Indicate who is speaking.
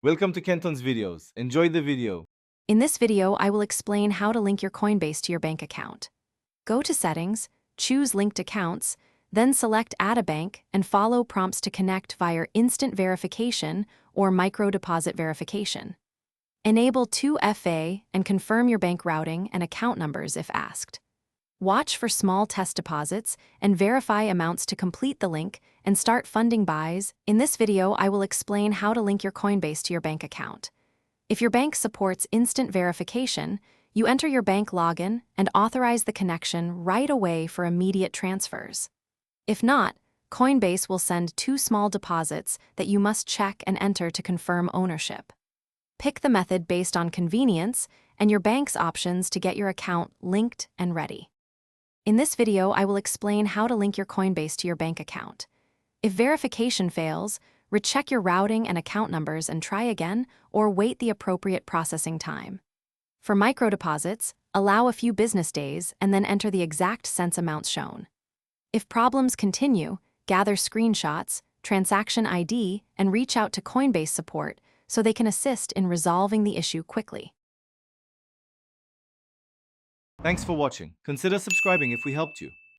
Speaker 1: Welcome to Kenton's videos. Enjoy the video.
Speaker 2: In this video, I will explain how to link your Coinbase to your bank account. Go to Settings, choose Linked Accounts, then select Add a Bank and follow prompts to connect via Instant Verification or Micro Deposit Verification. Enable 2FA and confirm your bank routing and account numbers if asked. Watch for small test deposits and verify amounts to complete the link and start funding buys. In this video, I will explain how to link your Coinbase to your bank account. If your bank supports instant verification, you enter your bank login and authorize the connection right away for immediate transfers. If not, Coinbase will send 2 small deposits that you must check and enter to confirm ownership. Pick the method based on convenience and your bank's options to get your account linked and ready. In this video, I will explain how to link your Coinbase to your bank account. If verification fails, recheck your routing and account numbers and try again, or wait the appropriate processing time. For microdeposits, allow a few business days and then enter the exact cents amounts shown. If problems continue, gather screenshots, transaction ID, and reach out to Coinbase support so they can assist in resolving the issue quickly.
Speaker 1: Thanks for watching. Consider subscribing if we helped you.